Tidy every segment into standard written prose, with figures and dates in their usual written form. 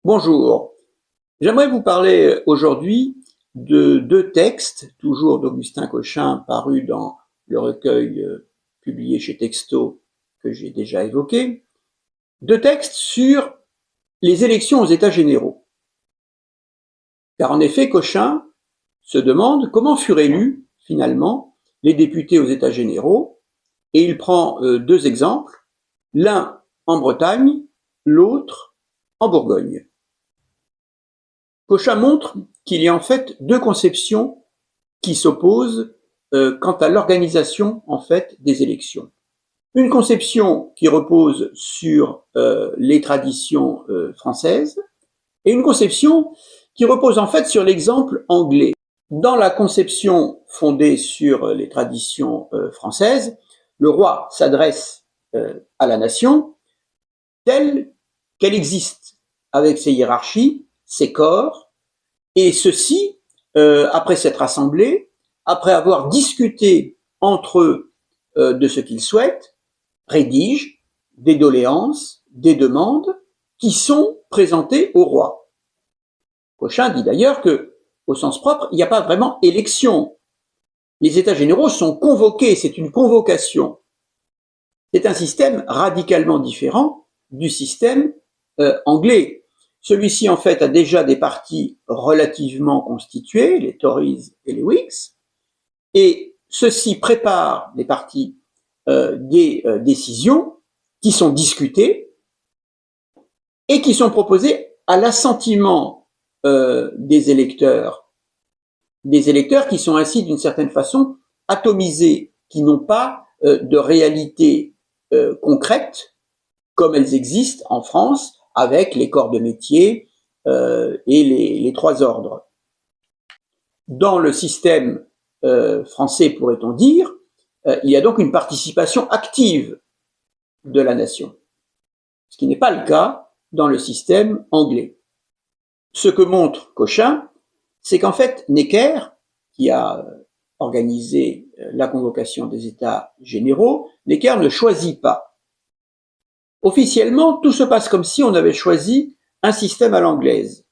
Bonjour, j'aimerais vous parler aujourd'hui de deux textes, toujours d'Augustin Cochin, parus dans le recueil publié chez Texto que j'ai déjà évoqué, deux textes sur les élections aux États généraux. Car en effet, Cochin se demande comment furent élus, finalement, les députés aux États généraux, et il prend deux exemples, l'un en Bretagne, l'autre en Bourgogne. Cochin montre qu'il y a en fait deux conceptions qui s'opposent quant à l'organisation en fait des élections. Une conception qui repose sur les traditions françaises et une conception qui repose en fait sur l'exemple anglais. Dans la conception fondée sur les traditions françaises, le roi s'adresse à la nation telle qu'elle existe, avec ses hiérarchies, ses corps, et ceci, après s'être assemblés, après avoir discuté entre eux de ce qu'ils souhaitent, rédigent des doléances, des demandes qui sont présentées au roi. Cochin dit d'ailleurs que, au sens propre, il n'y a pas vraiment élection. Les États généraux sont convoqués, c'est une convocation. C'est un système radicalement différent du système anglais. Celui-ci, en fait, a déjà des partis relativement constitués, les Tories et les Whigs, et ceux-ci préparent des partis des décisions qui sont discutées et qui sont proposées à l'assentiment des électeurs qui sont ainsi d'une certaine façon atomisés, qui n'ont pas de réalité concrète comme elles existent en France avec les corps de métier et les trois ordres. Dans le système français, pourrait-on dire, il y a donc une participation active de la nation, ce qui n'est pas le cas dans le système anglais. Ce que montre Cochin, c'est qu'en fait, Necker, qui a organisé la convocation des États généraux, Necker ne choisit pas. Officiellement, tout se passe comme si on avait choisi un système à l'anglaise.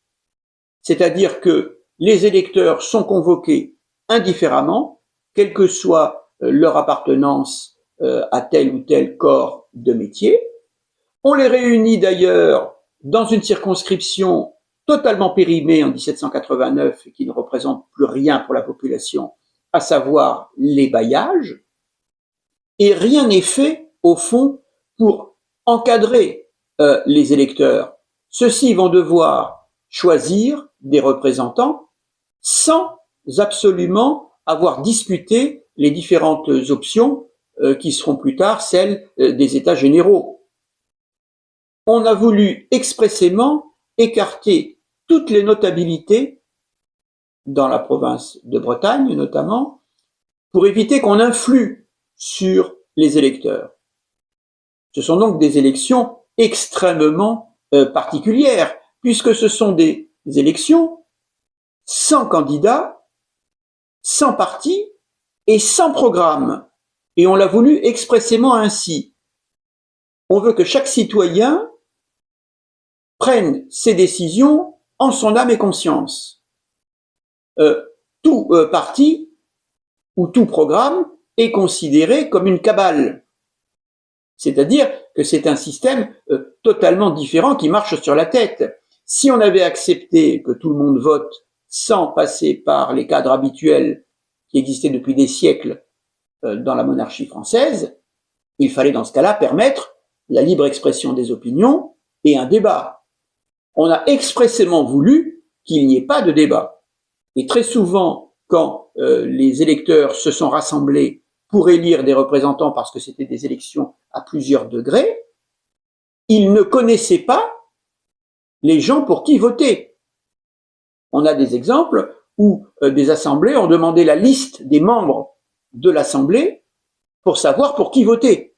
C'est-à-dire que les électeurs sont convoqués indifféremment, quelle que soit leur appartenance à tel ou tel corps de métier. On les réunit d'ailleurs dans une circonscription totalement périmée en 1789 et qui ne représente plus rien pour la population, à savoir les bailliages, et rien n'est fait, au fond, pour encadrer les électeurs. Ceux-ci vont devoir choisir des représentants sans absolument avoir discuté les différentes options qui seront plus tard celles des États généraux. On a voulu expressément écarter toutes les notabilités, dans la province de Bretagne notamment, pour éviter qu'on influe sur les électeurs. Ce sont donc des élections extrêmement particulières, puisque ce sont des élections sans candidat, sans parti et sans programme. Et on l'a voulu expressément ainsi. On veut que chaque citoyen prenne ses décisions en son âme et conscience. Tout parti ou tout programme est considéré comme une cabale. C'est-à-dire que c'est un système totalement différent qui marche sur la tête. Si on avait accepté que tout le monde vote sans passer par les cadres habituels qui existaient depuis des siècles dans la monarchie française, il fallait dans ce cas-là permettre la libre expression des opinions et un débat. On a expressément voulu qu'il n'y ait pas de débat. Et très souvent, quand les électeurs se sont rassemblés pour élire des représentants parce que c'était des élections à plusieurs degrés, ils ne connaissaient pas les gens pour qui voter. On a des exemples où des assemblées ont demandé la liste des membres de l'assemblée pour savoir pour qui voter.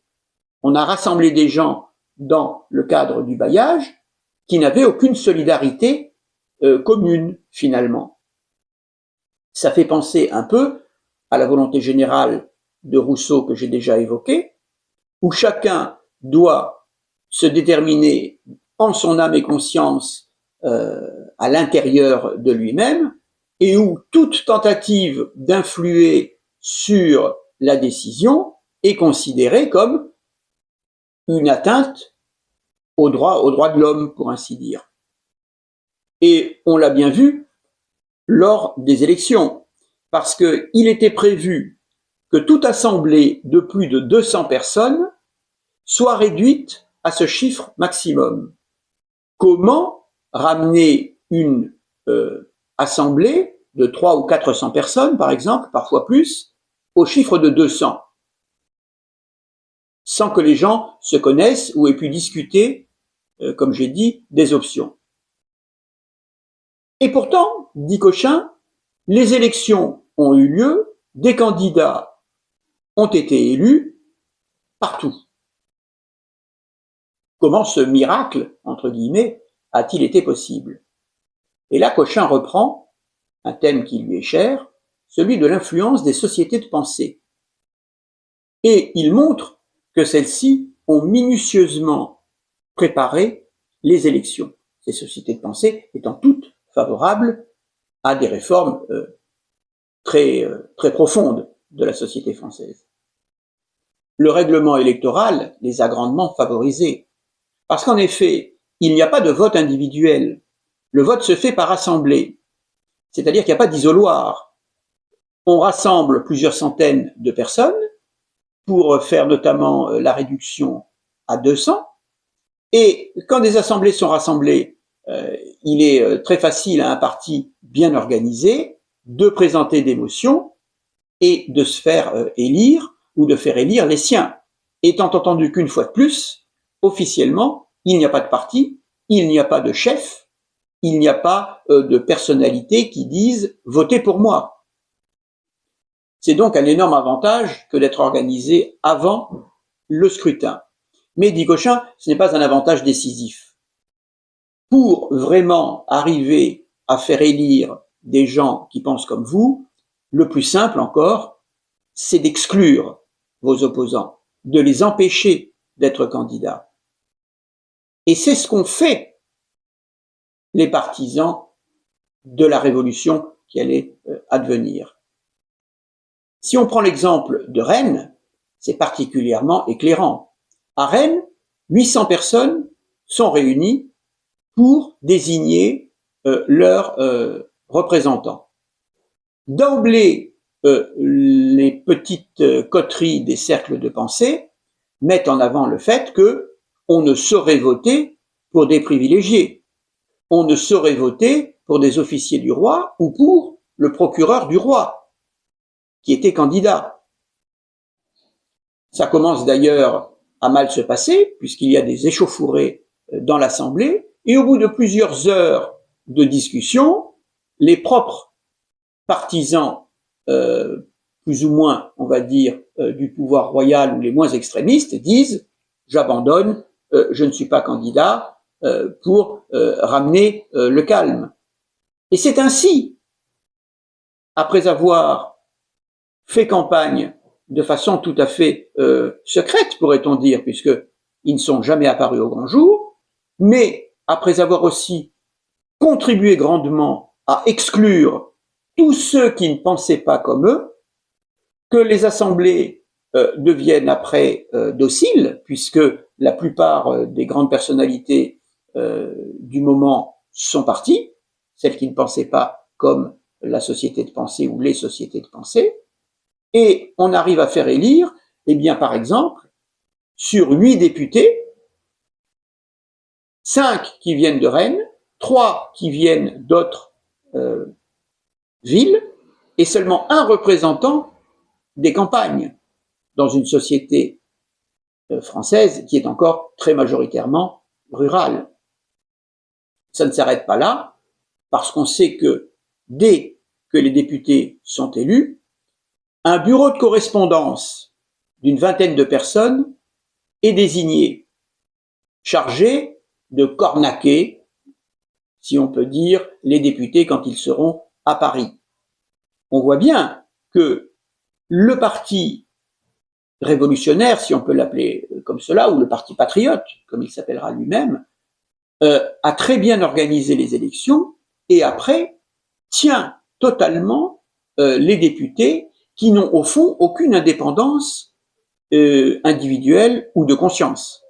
On a rassemblé des gens dans le cadre du bailliage qui n'avaient aucune solidarité commune finalement. Ça fait penser un peu à la volonté générale de Rousseau que j'ai déjà évoquée, où chacun doit se déterminer en son âme et conscience à l'intérieur de lui-même et où toute tentative d'influer sur la décision est considérée comme une atteinte aux droits de l'homme, pour ainsi dire. Et on l'a bien vu lors des élections, parce qu'il était prévu que toute assemblée de plus de 200 personnes soit réduite à ce chiffre maximum. Comment ramener une assemblée de 300 ou 400 personnes, par exemple, parfois plus, au chiffre de 200, sans que les gens se connaissent ou aient pu discuter, comme j'ai dit, des options. Et pourtant, dit Cochin, les élections ont eu lieu, des candidats ont été élus partout. Comment ce miracle, entre guillemets, a-t-il été possible? Et là, Cochin reprend un thème qui lui est cher, celui de l'influence des sociétés de pensée. Et il montre que celles-ci ont minutieusement préparé les élections, ces sociétés de pensée étant toutes favorables à des réformes très profondes de la société française. Le règlement électoral les a grandement favorisées, parce qu'en effet, il n'y a pas de vote individuel. Le vote se fait par assemblée, c'est-à-dire qu'il n'y a pas d'isoloir. On rassemble plusieurs centaines de personnes pour faire notamment la réduction à 200, et quand des assemblées sont rassemblées, il est très facile à un parti bien organisé de présenter des motions et de se faire élire ou de faire élire les siens. Étant entendu qu'une fois de plus, officiellement, il n'y a pas de parti, il n'y a pas de chef, il n'y a pas de personnalité qui disent « votez pour moi ». C'est donc un énorme avantage que d'être organisé avant le scrutin. Mais, dit Cochin, ce n'est pas un avantage décisif. Pour vraiment arriver à faire élire des gens qui pensent comme vous, le plus simple encore, c'est d'exclure vos opposants, de les empêcher d'être candidats. Et c'est ce qu'ont fait les partisans de la révolution qui allait advenir. Si on prend l'exemple de Rennes, c'est particulièrement éclairant. À Rennes, 800 personnes sont réunies pour désigner leurs représentants. D'emblée, les petites coteries des cercles de pensée mettent en avant le fait qu'on ne saurait voter pour des privilégiés. On ne saurait voter pour des officiers du roi ou pour le procureur du roi, qui était candidat. Ça commence d'ailleurs à mal se passer, puisqu'il y a des échauffourées dans l'Assemblée, et au bout de plusieurs heures de discussion, les propres partisans, plus ou moins, on va dire, du pouvoir royal ou les moins extrémistes, disent « j'abandonne, je ne suis pas candidat », pour ramener le calme. Et c'est ainsi, après avoir fait campagne de façon tout à fait secrète, pourrait-on dire, puisqu'ils ne sont jamais apparus au grand jour, mais après avoir aussi contribué grandement à exclure tous ceux qui ne pensaient pas comme eux, que les assemblées deviennent après dociles, puisque la plupart des grandes personnalités du moment sont parties, celles qui ne pensaient pas comme la société de pensée ou les sociétés de pensée, et on arrive à faire élire, eh bien, par exemple, sur 8 députés, 5 qui viennent de Rennes, 3 qui viennent d'autres villes, et seulement un représentant des campagnes, dans une société française qui est encore très majoritairement rurale. Ça ne s'arrête pas là, parce qu'on sait que dès que les députés sont élus, un bureau de correspondance d'une vingtaine de personnes est désigné, chargé de cornaquer, si on peut dire, les députés quand ils seront à Paris. On voit bien que le parti révolutionnaire, si on peut l'appeler comme cela, ou le parti patriote, comme il s'appellera lui-même, a très bien organisé les élections et après tient totalement les députés qui n'ont au fond aucune indépendance individuelle ou de conscience.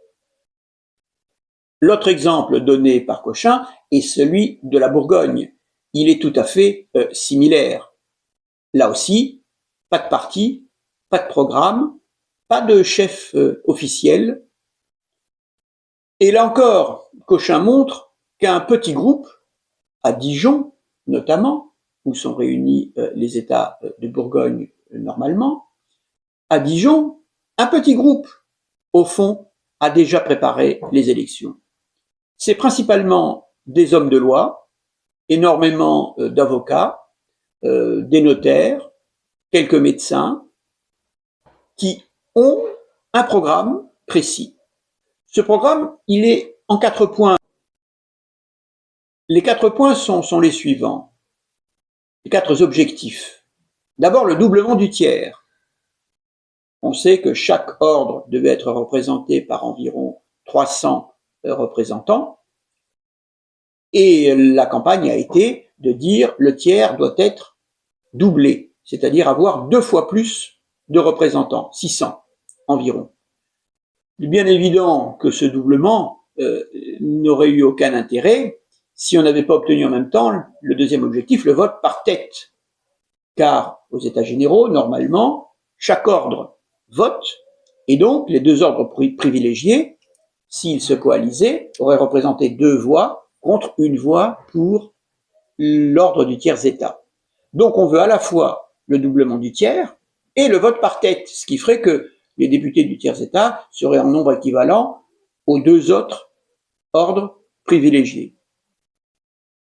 L'autre exemple donné par Cochin est celui de la Bourgogne. Il est tout à fait similaire. Là aussi, pas de parti, pas de programme, pas de chef officiel. Et là encore, Cochin montre qu'un petit groupe, à Dijon notamment, où sont réunis les États de Bourgogne normalement, à Dijon, un petit groupe, au fond, a déjà préparé les élections. C'est principalement des hommes de loi, énormément d'avocats, des notaires, quelques médecins, qui ont un programme précis. Ce programme, il est en 4 points. Les 4 points sont les suivants. Les 4 objectifs. D'abord, le doublement du tiers. On sait que chaque ordre devait être représenté par environ 300 représentants. Et la campagne a été de dire le tiers doit être doublé, c'est-à-dire avoir 2 fois plus de représentants, 600 environ. Il est bien évident que ce doublement n'aurait eu aucun intérêt si on n'avait pas obtenu en même temps le deuxième objectif, le vote par tête. Car aux États généraux, normalement, chaque ordre vote, et donc les 2 ordres privilégiés, s'ils se coalisaient, auraient représenté 2 voix contre 1 voix pour l'ordre du tiers-État. Donc on veut à la fois le doublement du tiers et le vote par tête, ce qui ferait que les députés du tiers-État seraient en nombre équivalent aux 2 autres ordres privilégiés.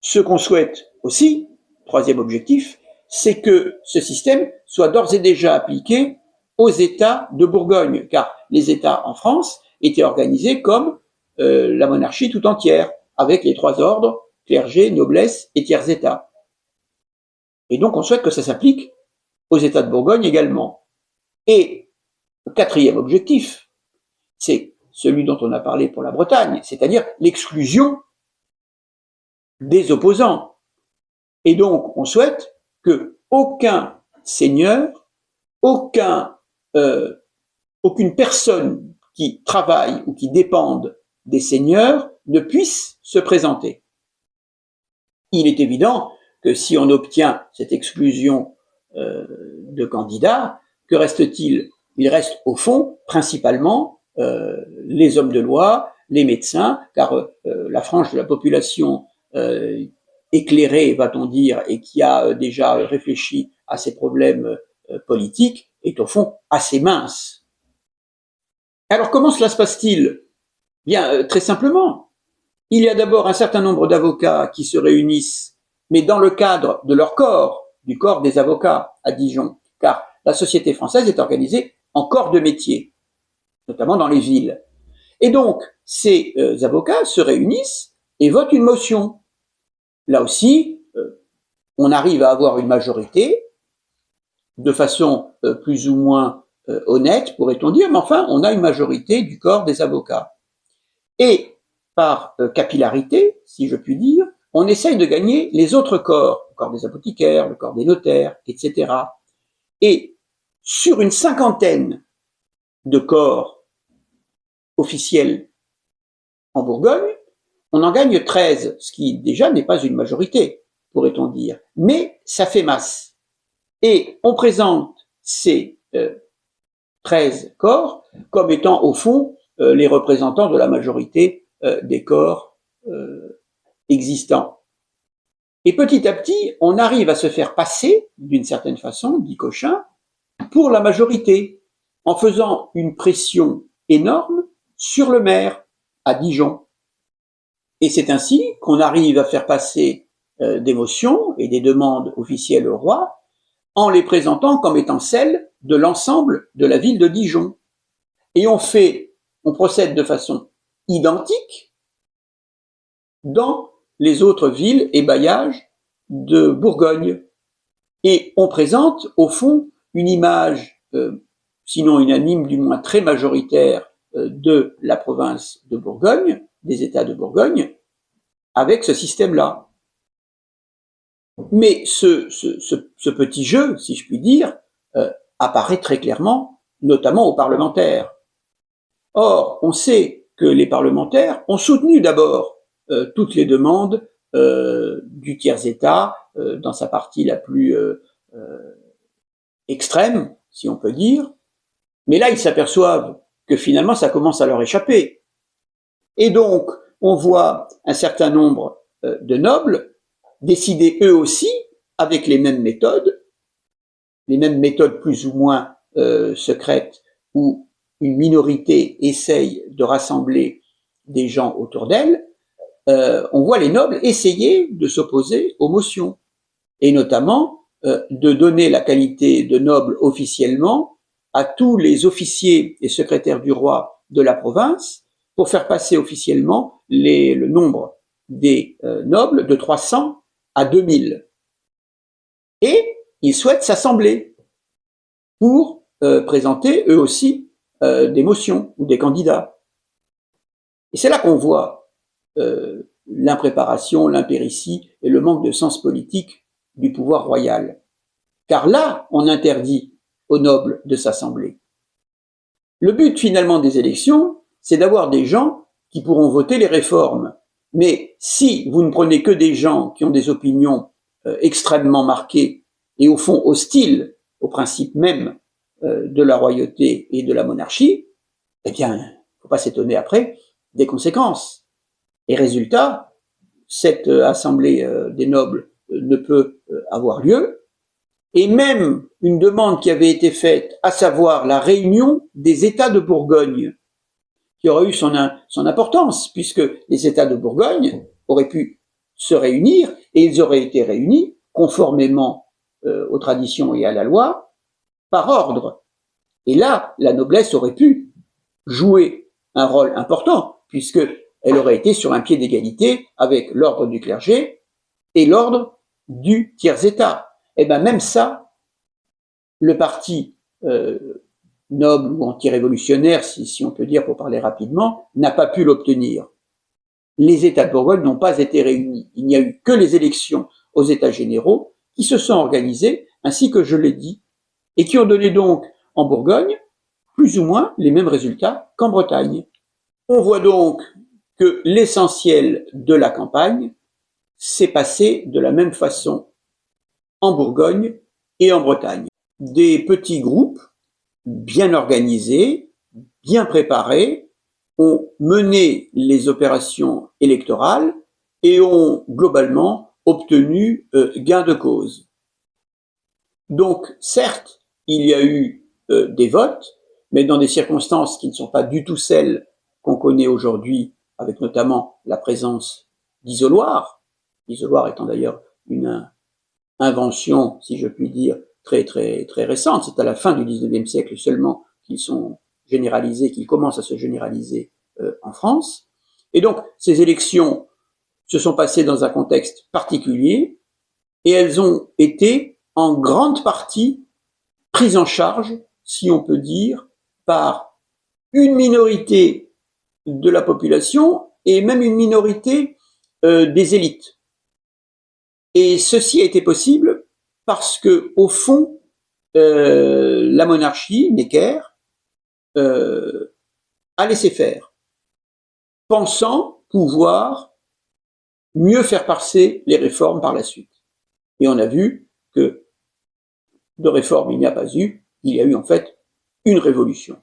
Ce qu'on souhaite aussi, troisième objectif, c'est que ce système soit d'ores et déjà appliqué aux États de Bourgogne, car les États en France étaient organisés comme la monarchie tout entière, avec les 3 ordres, clergé, noblesse et tiers-État. Et donc on souhaite que ça s'applique aux États de Bourgogne également. Et le 4e objectif, c'est celui dont on a parlé pour la Bretagne, c'est-à-dire l'exclusion des opposants. Et donc on souhaite que aucun seigneur, aucune personne qui travaille ou qui dépende des seigneurs ne puisse se présenter. Il est évident que si on obtient cette exclusion de candidats, que reste-t-il? Il reste au fond principalement les hommes de loi, les médecins, car la frange de la population éclairée, va-t-on dire, et qui a déjà réfléchi à ces problèmes politiques, est au fond assez mince. Alors comment cela se passe-t-il? Bien, très simplement. Il y a d'abord un certain nombre d'avocats qui se réunissent, mais dans le cadre de leur corps, du corps des avocats à Dijon, car la société française est organisée en corps de métier, notamment dans les villes. Et donc, ces avocats se réunissent et votent une motion. Là aussi, on arrive à avoir une majorité, de façon plus ou moins honnête, pourrait-on dire, mais enfin, on a une majorité du corps des avocats. Et par capillarité, si je puis dire, on essaye de gagner les autres corps, le corps des apothicaires, le corps des notaires, etc. Et sur une 50aine de corps officiels en Bourgogne, on en gagne 13, ce qui déjà n'est pas une majorité, pourrait-on dire. Mais ça fait masse. Et on présente ces 13 corps comme étant au fond les représentants de la majorité des corps existants. Et petit à petit, on arrive à se faire passer, d'une certaine façon, dit Cochin, pour la majorité, en faisant une pression énorme sur le maire à Dijon. Et c'est ainsi qu'on arrive à faire passer des motions et des demandes officielles au roi en les présentant comme étant celles de l'ensemble de la ville de Dijon. Et on procède de façon identique dans les autres villes et bailliages de Bourgogne. Et on présente, au fond, une image, sinon unanime, du moins très majoritaire, de la province de Bourgogne, des États de Bourgogne, avec ce système-là. Mais ce petit jeu, si je puis dire, apparaît très clairement, notamment aux parlementaires. Or, on sait que les parlementaires ont soutenu d'abord toutes les demandes du tiers-État dans sa partie la plus extrême, si on peut dire, mais là, ils s'aperçoivent que finalement, ça commence à leur échapper. Et donc, on voit un certain nombre de nobles décider eux aussi, avec les mêmes méthodes plus ou moins secrètes, où une minorité essaye de rassembler des gens autour d'elle, on voit les nobles essayer de s'opposer aux motions, et notamment de donner la qualité de noble officiellement à tous les officiers et secrétaires du roi de la province, pour faire passer officiellement le nombre des nobles de 300 à 2000. Et ils souhaitent s'assembler pour présenter eux aussi des motions ou des candidats. Et c'est là qu'on voit l'impréparation, l'impéritie et le manque de sens politique du pouvoir royal. Car là, on interdit aux nobles de s'assembler. Le but finalement des élections, c'est d'avoir des gens qui pourront voter les réformes. Mais si vous ne prenez que des gens qui ont des opinions extrêmement marquées et au fond hostiles au principe même de la royauté et de la monarchie, eh bien, il ne faut pas s'étonner après des conséquences. Et résultat, cette assemblée des nobles ne peut avoir lieu, et même une demande qui avait été faite, à savoir la réunion des États de Bourgogne, qui aurait eu son importance, puisque les États de Bourgogne auraient pu se réunir, et ils auraient été réunis conformément aux traditions et à la loi, par ordre. Et là, la noblesse aurait pu jouer un rôle important, puisqu'elle aurait été sur un pied d'égalité avec l'ordre du clergé et l'ordre du tiers-État. Et bien même ça, le parti noble ou anti-révolutionnaire, si on peut dire pour parler rapidement, n'a pas pu l'obtenir. Les États de Bourgogne n'ont pas été réunis. Il n'y a eu que les élections aux États généraux qui se sont organisées, ainsi que je l'ai dit, et qui ont donné donc en Bourgogne plus ou moins les mêmes résultats qu'en Bretagne. On voit donc que l'essentiel de la campagne s'est passé de la même façon en Bourgogne et en Bretagne. Des petits groupes bien organisés, bien préparés, ont mené les opérations électorales et ont globalement obtenu gain de cause. Donc, certes, il y a eu des votes, mais dans des circonstances qui ne sont pas du tout celles qu'on connaît aujourd'hui, avec notamment la présence d'isoloirs, l'isoloir étant d'ailleurs une invention, si je puis dire, très récente. C'est à la fin du XIXe siècle seulement qu'ils sont généralisés, qu'ils commencent à se généraliser en France. Et donc, ces élections se sont passées dans un contexte particulier et elles ont été en grande partie prises en charge, si on peut dire, par une minorité de la population et même une minorité des élites. Et ceci a été possible parce que, au fond, la monarchie, Necker, a laissé faire, pensant pouvoir mieux faire passer les réformes par la suite. Et on a vu que de réforme il n'y a pas eu, il y a eu en fait une révolution.